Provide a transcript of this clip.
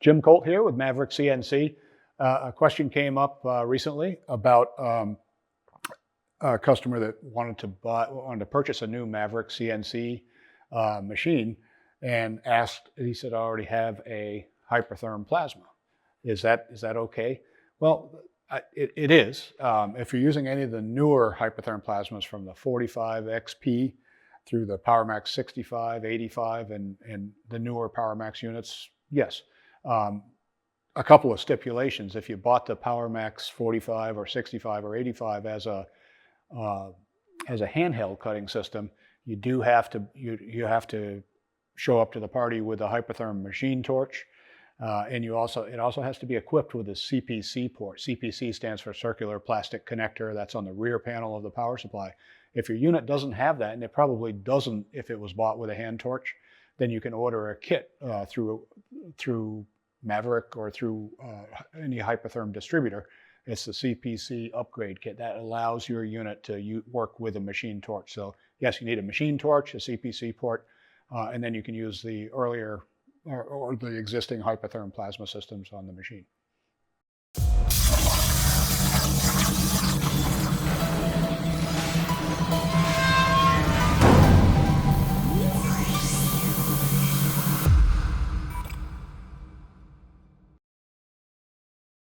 Jim Colt here with Maverick CNC. A question came up recently about a customer that wanted to purchase a new Maverick CNC machine, and asked. He said, "I already have a Hypertherm plasma. Is that okay?" Well, it is. If you're using any of the newer Hypertherm plasmas from the 45 XP through the PowerMax 65, 85, and the newer PowerMax units, yes. A couple of stipulations. If you bought the PowerMax 45 or 65 or 85 as a handheld cutting system, you do have to you have to show up to the party with a Hypertherm machine torch, and it also has to be equipped with a CPC port. CPC stands for circular plastic connector. That's on the rear panel of the power supply. If your unit doesn't have that, and it probably doesn't if it was bought with a hand torch, then you can order a kit through Maverick or through any Hypertherm distributor. It's the CPC upgrade kit that allows your unit to work with a machine torch. So yes, you need a machine torch, a CPC port, and then you can use the earlier or the existing Hypertherm plasma systems on the machine.